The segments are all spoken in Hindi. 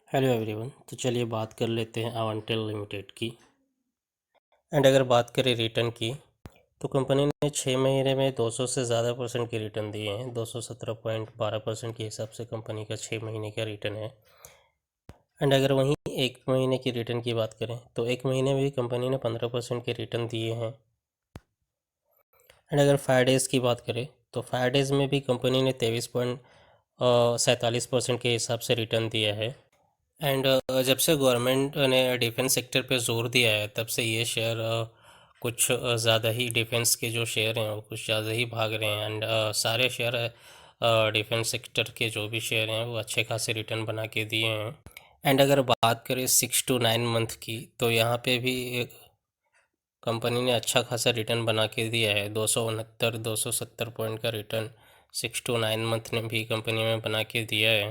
Hello everyone. तो चलिए बात कर लेते हैं अवंटिल लिमिटेड की। एंड अगर बात करें रिटर्न की, तो कंपनी ने 6 महीने में 200 से ज़्यादा परसेंट के रिटर्न दिए हैं। 217.12% के हिसाब से कंपनी का 6 महीने का रिटर्न है। एंड अगर वहीं 1 महीने की रिटर्न की बात करें तो 1 महीने में भी कंपनी ने 15% के रिटर्न दिए हैं। एंड अगर 5 डेज़ की बात करें तो 5 डेज़ में भी कंपनी ने 23.47% के हिसाब से रिटर्न दिया है। एंड जब से गवर्नमेंट ने डिफेंस सेक्टर पे जोर दिया है तब से ये शेयर कुछ ज़्यादा ही डिफेंस के जो शेयर हैं वो कुछ ज़्यादा ही भाग रहे हैं। एंड सारे शेयर डिफेंस सेक्टर के जो भी शेयर हैं वो अच्छे खासे रिटर्न बना के दिए हैं। एंड अगर बात करें 6 to 9 मंथ की, तो यहाँ पे भी कंपनी ने अच्छा खासा रिटर्न बना के दिया है। 269-270 पॉइंट का रिटर्न 6 to 9 मंथ ने भी कंपनी में बना के दिया है।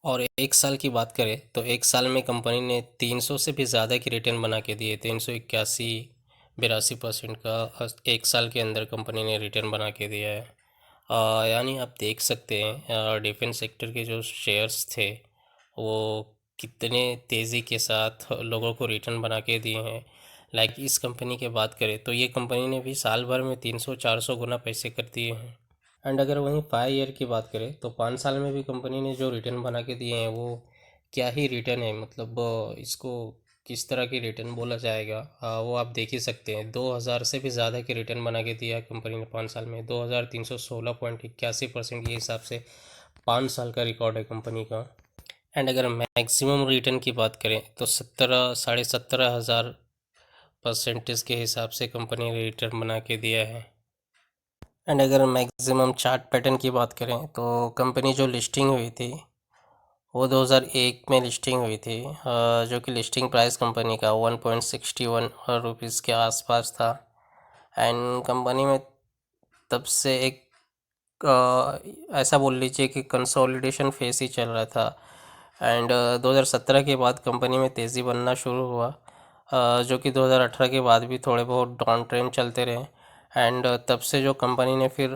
और 1 साल की बात करें तो 1 साल में कंपनी ने 300 से भी ज़्यादा की रिटर्न बना के दिए। 381-82% का 1 साल के अंदर कंपनी ने रिटर्न बना के दिया है। यानी आप देख सकते हैं डिफेंस सेक्टर के जो शेयर्स थे वो कितने तेज़ी के साथ लोगों को रिटर्न बना के दिए हैं। लाइक इस कंपनी की बात करें तो ये कंपनी ने भी साल भर में 300-400 गुना पैसे कर दिए हैं। एंड अगर वहीं 5 ईयर की बात करें तो 5 साल में भी कंपनी ने जो रिटर्न बना के दिए हैं वो क्या ही रिटर्न है। मतलब इसको किस तरह की रिटर्न बोला जाएगा, वो आप देख ही सकते हैं। 2000 से भी ज़्यादा की रिटर्न बना के दिया है कंपनी ने 5 साल में। 2316.81% के हिसाब से 5 साल का रिकॉर्ड है कंपनी का। एंड अगर मैक्सिमम रिटर्न की बात करें तो 17-17,500% के हिसाब से कंपनी ने रिटर्न बना के दिया है। एंड अगर मैक्सिमम चार्ट पैटर्न की बात करें तो कंपनी जो लिस्टिंग हुई थी वो 2001 में लिस्टिंग हुई थी, जो कि लिस्टिंग प्राइस कंपनी का 1.61 रुपीज़ के आसपास था। एंड कंपनी में तब से एक ऐसा बोल लीजिए कि कंसोलिडेशन फेस ही चल रहा था। एंड 2017 के बाद कंपनी में तेज़ी बनना शुरू हुआ, जो कि 2018 के बाद भी थोड़े बहुत डाउन ट्रेंड चलते रहे। एंड तब से जो कंपनी ने फिर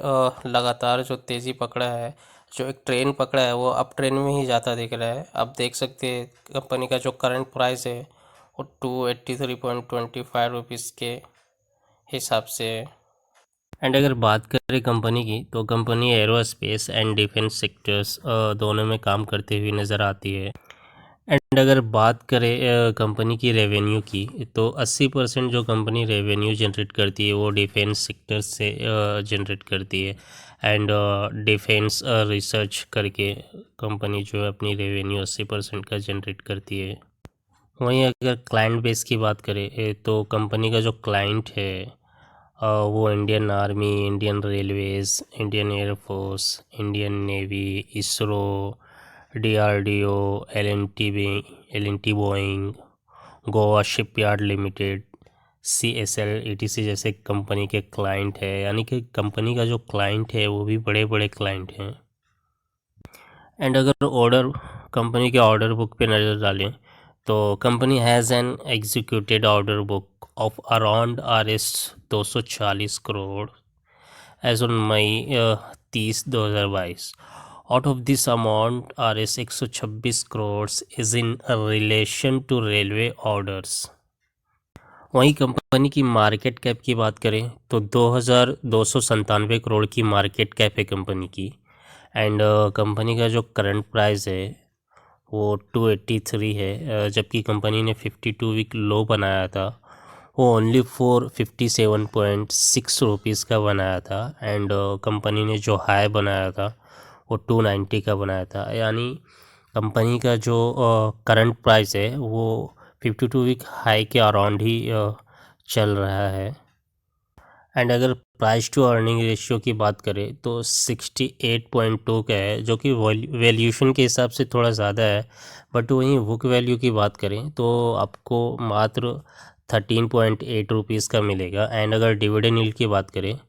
लगातार जो तेज़ी पकड़ा है, जो एक ट्रेन पकड़ा है, वो अप ट्रेन में ही जाता दिख रहा है। आप देख सकते हैं कंपनी का जो करंट प्राइस है वो 283.25 रुपीज़ के हिसाब से है। एंड अगर बात करें कंपनी की तो company aerospace and defence sectors दोनों में काम करते हुए नज़र आती है। एंड अगर बात करें कंपनी की रेवेन्यू की, तो 80% जो कंपनी रेवेन्यू जनरेट करती है वो डिफेंस सेक्टर से जनरेट करती है। एंड डिफेंस रिसर्च करके कंपनी जो है अपनी रेवेन्यू 80% का जनरेट करती है। वहीं अगर क्लाइंट बेस की बात करें तो कंपनी का जो क्लाइंट है वो Indian Army, Indian Railways, Indian Air Force, Indian Navy, ISRO, DRDO, L N T Boeing, Goa shipyard limited, CSL ETC जैसे कंपनी के क्लाइंट है। यानी कि कंपनी का जो क्लाइंट है वो भी बड़े बड़े क्लाइंट हैं। एंड अगर कंपनी के ऑर्डर बुक पे नज़र डालें तो company has an executed order book of around RS 240 crore as on May 30, 2022। Out of this amount RS 126 crore is in relation to railway orders. वहीं कंपनी की मार्केट कैप की बात करें तो 2297 करोड़ की मार्केट कैप है कंपनी की। एंड कंपनी का जो करंट प्राइस है वो 283 है, जबकि कंपनी ने 52 वीक लो बनाया था, वो ओनली फॉर 57.6 रुपीज़ का बनाया था। एंड कंपनी ने जो हाई बनाया था वो 290 का बनाया था। यानी कंपनी का जो करंट प्राइस है वो 52 वीक हाई के अराउंड ही चल रहा है। एंड अगर प्राइस टू अर्निंग रेशियो की बात करें तो 68.2 का है, जो कि वैल्यूशन के हिसाब से थोड़ा ज़्यादा है। बट वहीं बुक वैल्यू की बात करें तो आपको मात्र 13.8 रुपीज़ का मिलेगा। एंड अगर डिविडेंड यील्ड की बात करें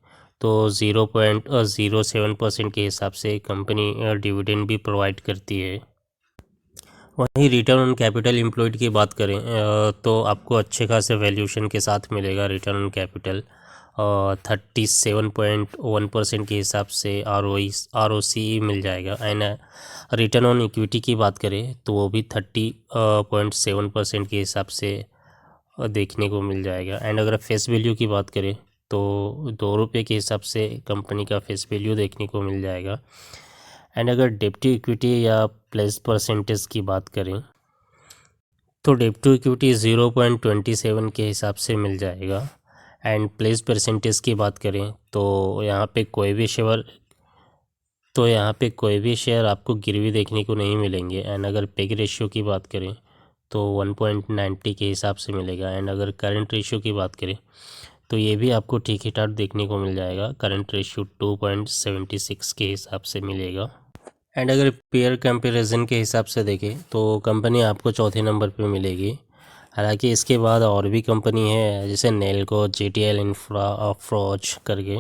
तो 0.07% के हिसाब से कंपनी डिविडेंड भी प्रोवाइड करती है। वहीं रिटर्न ऑन कैपिटल एम्प्लॉयड की बात करें तो आपको अच्छे खासे वैल्यूशन के साथ मिलेगा रिटर्न ऑन कैपिटल। 37.1% के हिसाब से ROC मिल जाएगा। एंड रिटर्न ऑन इक्विटी की बात करें तो वो भी 30.7% के हिसाब से देखने को मिल जाएगा। एंड अगर फेस वैल्यू की बात करें तो ₹2 के हिसाब से कंपनी का फेस वैल्यू देखने को मिल जाएगा। एंड अगर डेब्ट टू इक्विटी या प्लेस परसेंटेज की बात करें तो डेब्ट टू इक्विटी 0.27 के हिसाब से मिल जाएगा। एंड प्लेस परसेंटेज की बात करें तो यहाँ पे कोई भी शेयर आपको गिरवी देखने को नहीं मिलेंगे। एंड अगर पेग रेशियो की बात करें तो 1.90 के हिसाब से मिलेगा। एंड अगर करंट रेशियो की बात करें तो ये भी आपको ठीक ही ठाक देखने को मिल जाएगा। करंट रेशियो 2.76 के हिसाब से मिलेगा। एंड अगर पेयर कंपैरिजन के हिसाब से देखें तो कंपनी आपको चौथे नंबर पे मिलेगी। हालांकि इसके बाद और भी कंपनी है जैसे नेल्को, JTL इंफ्रा, अफ्रोज करके,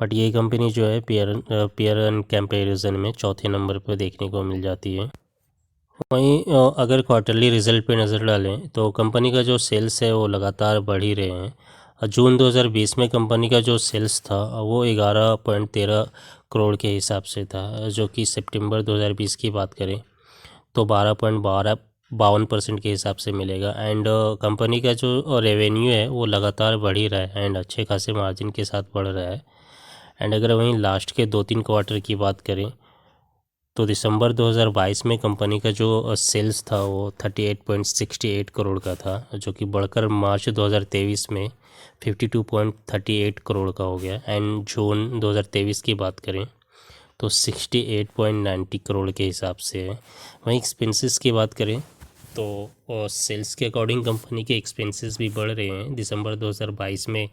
बट ये कंपनी जो है पेयर एंड कंपैरिजन में चौथे नंबर पे देखने को मिल जाती है। वहीं अगर क्वार्टरली रिजल्ट पे नज़र डालें तो कंपनी का जो सेल्स है वो लगातार बढ़ ही रहे हैं। जून 2020 में कंपनी का जो सेल्स था वो 11.13 करोड़ के हिसाब से था, जो कि सितंबर 2020 की बात करें तो 12.52% के हिसाब से मिलेगा। एंड कंपनी का जो रेवेन्यू है वो लगातार बढ़ ही रहा है एंड अच्छे खासे मार्जिन के साथ बढ़ रहा है। एंड अगर वहीं लास्ट के 2-3 क्वार्टर की बात करें तो दिसंबर 2022 में कंपनी का जो सेल्स था वो 38.68 करोड़ का था, जो कि बढ़कर मार्च 2023 में 52.38 करोड़ का हो गया। एंड जून 2023 की बात करें तो 68.90 करोड़ के हिसाब से है। वहीं एक्सपेंसेस की बात करें तो सेल्स के अकॉर्डिंग कंपनी के एक्सपेंसेस भी बढ़ रहे हैं। दिसंबर 2022 में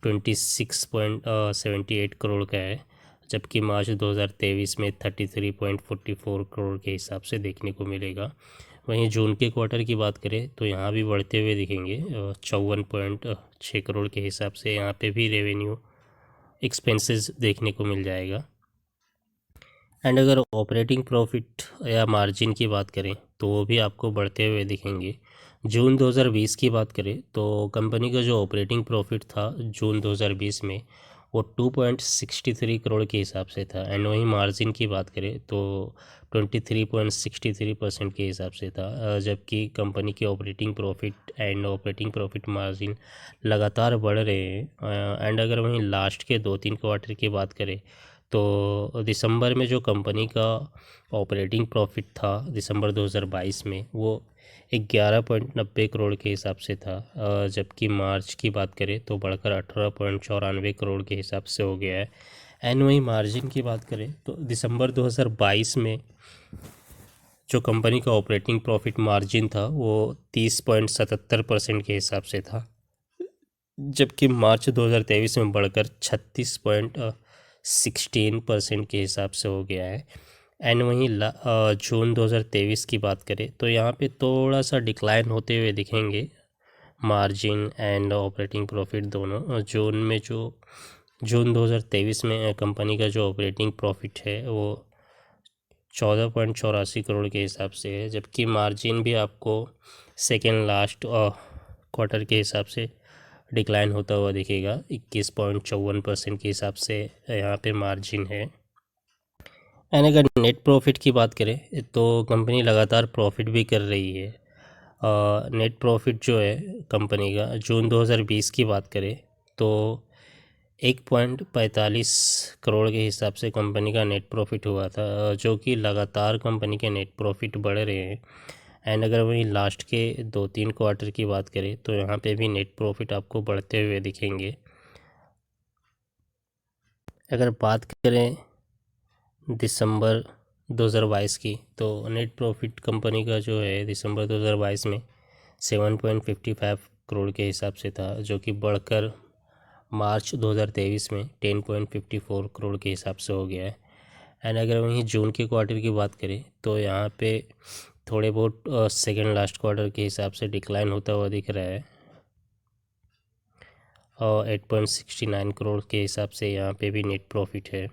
26.78 करोड़ का है, जबकि मार्च 2023 में 33.44 करोड़ के हिसाब से देखने को मिलेगा। वहीं जून के क्वार्टर की बात करें तो यहाँ भी बढ़ते हुए दिखेंगे, 54.6 करोड़ के हिसाब से यहाँ पे भी रेवेन्यू एक्सपेंसेस देखने को मिल जाएगा। एंड अगर ऑपरेटिंग प्रॉफिट या मार्जिन की बात करें तो वो भी आपको बढ़ते हुए दिखेंगे। जून 2020 की बात करें तो कंपनी का जो ऑपरेटिंग प्रॉफिट था जून 2020 में वो 2.63 करोड़ के हिसाब से था। एंड वहीं मार्जिन की बात करें तो 23.63% के हिसाब से था, जबकि कंपनी के operating profit and operating profit margin लगातार बढ़ रहे हैं। एंड अगर वहीं लास्ट के 2-3 क्वार्टर की बात करें तो दिसंबर में जो कंपनी का ऑपरेटिंग प्रॉफिट था दिसंबर 2022 में वो 11.90 करोड़ के हिसाब से था, जबकि मार्च की बात करें तो बढ़कर 18.94 करोड़ के हिसाब से हो गया है। एंड वहीं मार्जिन की बात करें तो दिसंबर 2022 में जो कंपनी का ऑपरेटिंग प्रॉफिट मार्जिन था वो 30.77% के हिसाब से था, जबकि मार्च 2023 में बढ़कर 36.16% के हिसाब से हो गया है। एंड वहीं जून 2023 की बात करें तो यहाँ पे थोड़ा सा डिक्लाइन होते हुए दिखेंगे मार्जिन एंड ऑपरेटिंग प्रॉफिट दोनों। जून 2023 में कंपनी का जो ऑपरेटिंग प्रॉफिट है वो 14.84 करोड़ के हिसाब से है, जबकि मार्जिन भी आपको सेकेंड लास्ट क्वार्टर के हिसाब से डिक्लाइन होता हुआ दिखेगा। 21.54% के हिसाब से यहाँ पे मार्जिन है। एंड अगर नेट प्रॉफिट की बात करें तो कंपनी लगातार प्रॉफिट भी कर रही है। नेट प्रॉफिट जो है कंपनी का जून 2020 की बात करें तो 1.45 करोड़ के हिसाब से कंपनी का नेट प्रॉफिट हुआ था, जो कि लगातार कंपनी के नेट प्रॉफिट बढ़ रहे हैं। एंड अगर वहीं लास्ट के 2-3 क्वार्टर की बात करें तो यहाँ पे भी नेट प्रॉफिट आपको बढ़ते हुए दिखेंगे। अगर बात करें दिसंबर 2022 की तो नेट प्रॉफिट कंपनी का जो है दिसंबर 2022 में 7.55 करोड़ के हिसाब से था, जो कि बढ़कर मार्च 2023 में 10.54 करोड़ के हिसाब से हो गया है। एंड अगर वहीं जून के क्वार्टर की बात करें तो यहाँ पे थोड़े बहुत सेकेंड लास्ट क्वार्टर के हिसाब से डिक्लाइन होता हुआ दिख रहा है और 8.69 करोड़ के हिसाब से यहाँ पे भी नेट प्रॉफिट है।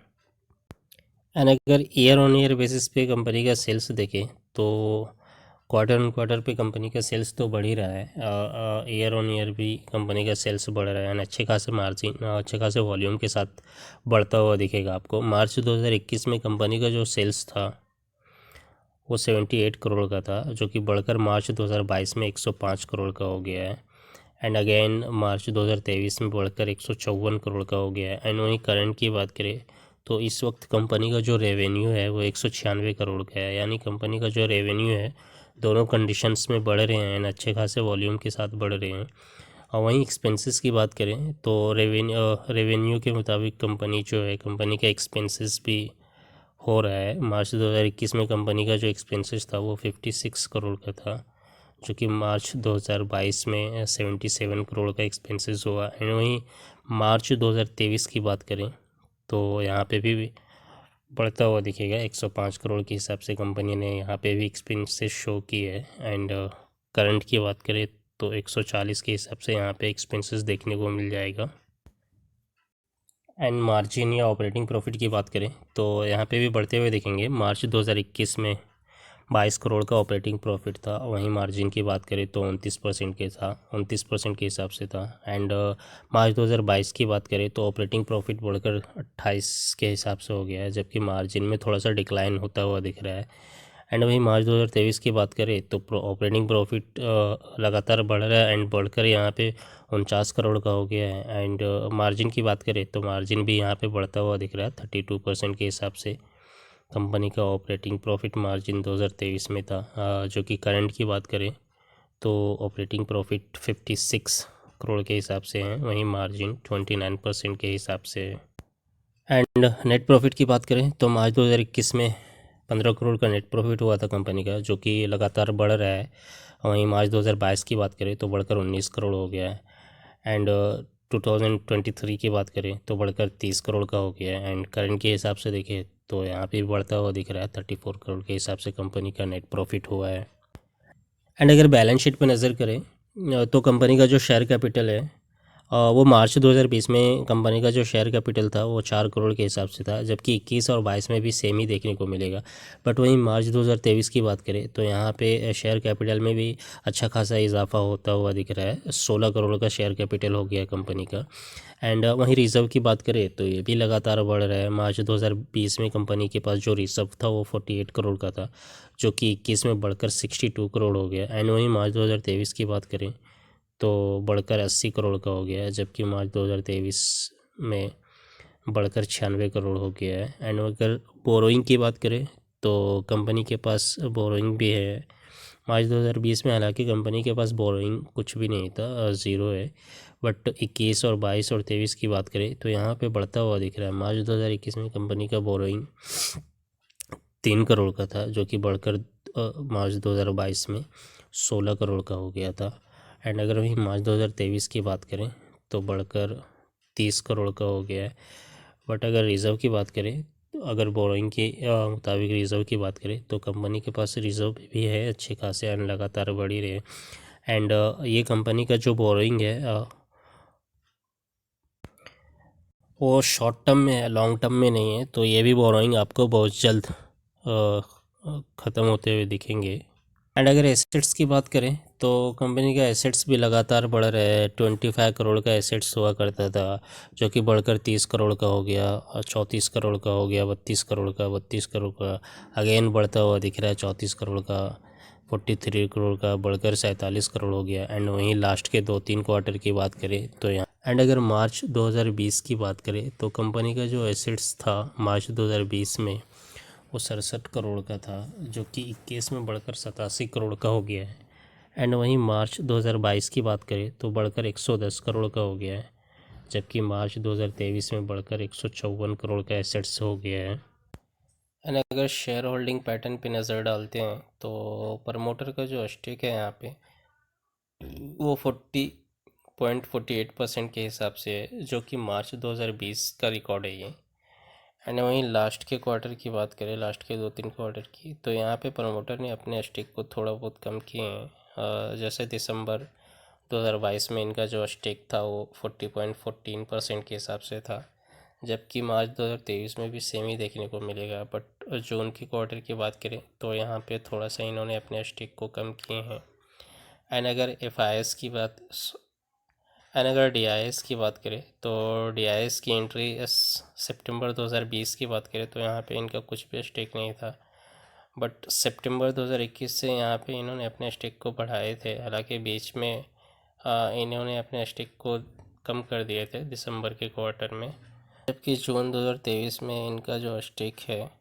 एंड अगर ईयर ऑन ईयर बेसिस पे कंपनी का सेल्स देखें तो क्वार्टर ऑन क्वार्टर पे कंपनी का सेल्स तो बढ़ ही रहा है, ईयर ऑन ईयर भी कंपनी का सेल्स बढ़ रहा है एंड अच्छे खासे मार्जिन, अच्छे खासे वॉल्यूम के साथ बढ़ता हुआ दिखेगा आपको। मार्च 2021 में कंपनी का जो सेल्स था वो 78 करोड़ का था, जो कि बढ़कर मार्च 2022 में 105 करोड़ का हो गया है एंड अगेन मार्च 2023 में बढ़कर 154 करोड़ का हो गया है। एंड वहीं करंट की बात करें तो इस वक्त कंपनी का जो रेवेन्यू है वो 196 करोड़ का है, यानी कंपनी का जो रेवेन्यू है दोनों कंडीशंस में बढ़ रहे हैं एंड अच्छे खासे वॉल्यूम के साथ बढ़ रहे हैं। और वहीं एक्सपेंसेस की बात करें तो रेवेन्यू के मुताबिक कंपनी जो है, कंपनी का एक्सपेंसेस भी हो रहा है। मार्च 2021 में कंपनी का जो एक्सपेंसेस था वो 56 करोड़ का था, जो कि मार्च 2022 में 77 करोड़ का एक्सपेंसेस हुआ। एंड वहीं मार्च 2023 की बात करें तो यहाँ पे भी बढ़ता हुआ दिखेगा, 105 करोड़ के हिसाब से कंपनी ने यहाँ पे भी एक्सपेंसेस शो की है। एंड करंट की बात करें तो 140 के हिसाब से यहाँ पे एक्सपेंसेस देखने को मिल जाएगा। एंड मार्जिन या ऑपरेटिंग प्रॉफिट की बात करें तो यहाँ पे भी बढ़ते हुए देखेंगे। मार्च 2021 में 22 करोड़ का ऑपरेटिंग प्रॉफिट था, वहीं मार्जिन की बात करें तो 29% के हिसाब से था। एंड मार्च 2022 की बात करें तो ऑपरेटिंग प्रॉफिट बढ़कर 28 के हिसाब से हो गया है, जबकि मार्जिन में थोड़ा सा डिक्लाइन होता हुआ दिख रहा है। एंड वहीं मार्च 2023 की बात करें तो ऑपरेटिंग प्रॉफिट लगातार बढ़ रहा है एंड बढ़कर यहाँ पे 49 करोड़ का हो गया है। एंड मार्जिन की बात करें तो मार्जिन भी यहाँ पे बढ़ता हुआ दिख रहा है 32% के हिसाब से कंपनी का ऑपरेटिंग प्रॉफिट मार्जिन 2023 में था। जो कि करंट की बात करें तो ऑपरेटिंग प्रॉफिट 56 करोड़ के हिसाब से है, वहीं मार्जिन 29% के हिसाब से है। एंड नेट प्रॉफिट की बात करें तो मार्च 2021 में 15 करोड़ का नेट प्रॉफिट हुआ था कंपनी का, जो कि लगातार बढ़ रहा है। वहीं मार्च 2022 की बात करें तो बढ़कर 19 करोड़ हो गया है। एंड 2023 की बात करें तो बढ़कर 30 करोड़ का हो गया है। एंड करंट के हिसाब से देखें तो यहाँ पे बढ़ता हुआ दिख रहा है, 34 करोड़ के हिसाब से कंपनी का नेट प्रॉफिट हुआ है। एंड अगर बैलेंस शीट पर नज़र करें तो कंपनी का जो शेयर कैपिटल है वो मार्च 2020 में कंपनी का जो शेयर कैपिटल था वो 4 करोड़ के हिसाब से था, जबकि 21 और 22 में भी सेम ही देखने को मिलेगा। बट वहीं मार्च 2023 की बात करें तो यहाँ पे शेयर कैपिटल में भी अच्छा खासा इजाफा होता हुआ दिख रहा है, 16 करोड़ का शेयर कैपिटल हो गया कंपनी का। एंड वहीं रिज़र्व की बात करें तो ये भी लगातार बढ़ रहा है। मार्च 2020 में कंपनी के पास जो रिज़र्व था वो 48 करोड़ का था, जो कि 21 में बढ़कर 62 करोड़ हो गया। एंड वहीं मार्च 2023 की बात करें तो बढ़कर 80 करोड़ का हो गया है, जबकि मार्च 2023 में बढ़कर 96 करोड़ हो गया है। एंड अगर बोरोइंग की बात करें तो कंपनी के पास बोरोइंग भी है। मार्च 2020 में हालांकि कंपनी के पास बोरोइंग कुछ भी नहीं था, ज़ीरो है। बट 21 और 22 और 23 की बात करें तो यहाँ पे बढ़ता हुआ दिख रहा है। मार्च 2021 में कंपनी का बोरोइंग 3 करोड़ का था, जो कि बढ़कर मार्च 2022 में 16 करोड़ का हो गया था। एंड अगर वही मार्च 2023 की बात करें तो बढ़कर 30 करोड़ का हो गया है। बट अगर रिज़र्व की बात करें तो अगर बोरोइंग के मुताबिक रिज़र्व की बात करें तो कंपनी के पास रिज़र्व भी है अच्छे खासे एंड लगातार बढ़ ही रहे। एंड ये कंपनी का जो बोरोइंग है वो शॉर्ट टर्म में है, लॉन्ग टर्म में नहीं है, तो ये भी बोरोइंग आपको बहुत जल्द ख़त्म होते हुए दिखेंगे। एंड अगर एसेट्स की बात करें तो कंपनी का एसेट्स भी लगातार बढ़ रहा है। 25 करोड़ का एसेट्स हुआ करता था, जो कि बढ़कर 30 करोड़ का हो गया, 34 करोड़ का हो गया, 32 करोड़ का अगेन बढ़ता हुआ दिख रहा है, 34 करोड़ का, 43 करोड़ का बढ़कर 47 करोड़ हो गया। एंड वहीं लास्ट के 2-3 क्वार्टर की बात करें तो यहाँ एंड अगर मार्च 2020 की बात करें तो कंपनी का जो एसेट्स था मार्च 2020 में वो 67 करोड़ का था, जो कि 21 में बढ़कर 87 करोड़ का हो गया है। एंड वहीं मार्च 2022 की बात करें तो बढ़कर 110 करोड़ का हो गया है, जबकि मार्च 2023 में बढ़कर 154 करोड़ का एसेट्स हो गया है। एंड अगर शेयर होल्डिंग पैटर्न पे नज़र डालते हैं तो प्रमोटर का जो स्टेक है यहाँ पे वो 40.48% के हिसाब से है, जो कि मार्च 2020 का रिकॉर्ड है ये। एंड वहीं लास्ट के क्वार्टर की बात करें, लास्ट के 2-3 क्वार्टर की, तो यहाँ पे प्रमोटर ने अपने स्टेक को थोड़ा बहुत कम किए हैं। जैसे दिसंबर 2022 में इनका जो स्टेक था वो 40.14% के हिसाब से था, जबकि मार्च 2023 में भी सेम ही देखने को मिलेगा। बट जून की क्वार्टर की बात करें तो यहाँ पे थोड़ा सा इन्होंने अपने स्टेक को कम किए हैं। एंड अगर DIS की बात करें तो DIS की एंट्री सितंबर 2020 की बात करें तो यहाँ पे इनका कुछ भी स्टेक नहीं था, बट सितंबर 2021 से यहाँ पे इन्होंने अपने स्टेक को बढ़ाए थे। हालांकि बीच में इन्होंने अपने स्टेक को कम कर दिए थे दिसंबर के क्वार्टर में, जबकि जून 2023 में इनका जो स्टेक है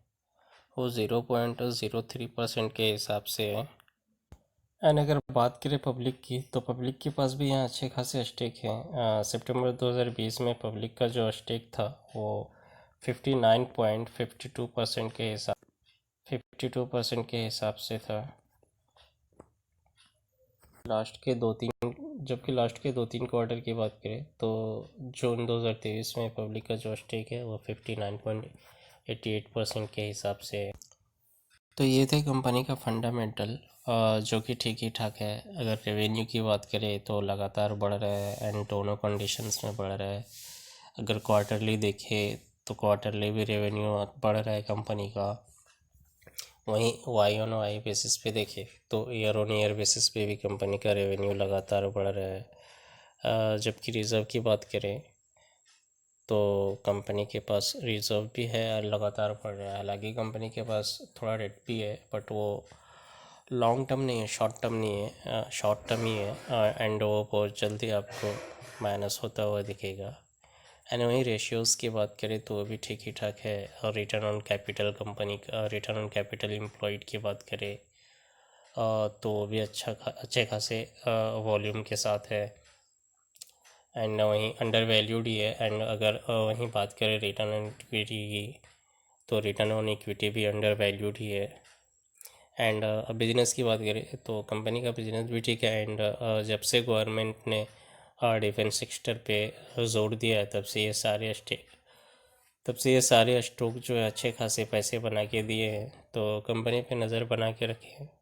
वो 0.03% के हिसाब से है। एंड अगर बात करें पब्लिक की तो पब्लिक के पास भी यहाँ अच्छे खासे स्टेक हैं। सितंबर 2020 में पब्लिक का जो स्टेक था वो 59.52% के हिसाब से था। जबकि लास्ट के 2-3 क्वार्टर की बात करें तो जून 2023 में पब्लिक का जो स्टेक है वो 59.88% के हिसाब से है। तो ये थे कंपनी का फंडामेंटल, जो कि ठीक ही ठाक है। अगर रेवेन्यू की बात करें तो लगातार बढ़ रहा है एंड दोनों कंडीशंस में बढ़ रहा है। अगर क्वार्टरली देखें तो क्वार्टरली भी रेवेन्यू बढ़ रहा है कंपनी का। वहीं Y-on-Y बेसिस पे देखें तो ईयर ऑन ईयर बेसिस पे भी कंपनी का रेवेन्यू लगातार बढ़ रहा है। जबकि रिज़र्व की बात करें तो कंपनी के पास रिज़र्व भी है और लगातार बढ़ रहा है। हालांकि कंपनी के पास थोड़ा डेट भी है, बट वो लॉन्ग टर्म नहीं है, शॉर्ट टर्म नहीं है, शॉर्ट टर्म ही है। एंड वो बहुत जल्दी आपको माइनस होता हुआ दिखेगा। एंड वहीं रेशियोज़ की बात करें तो वो भी ठीक ही ठाक है। और रिटर्न ऑन कैपिटल कंपनी का, रिटर्न ऑन कैपिटल एम्प्लॉयड की बात करें तो वो भी अच्छे खासे वॉल्यूम के साथ है। एंड वहीं अंडर वैल्यूड ही है। एंड अगर वहीं बात करें रिटर्न ऑन इक्विटी की तो रिटर्न ऑन इक्विटी भी अंडर वैल्यूड ही है। एंड बिजनेस की बात करें तो कंपनी का बिजनेस भी ठीक है। एंड जब से गवर्नमेंट ने डिफेंस सेक्टर पे जोर दिया है तब से ये सारे स्टॉक जो है अच्छे खासे पैसे बना के दिए हैं। तो कंपनी पे नज़र बना के रखें।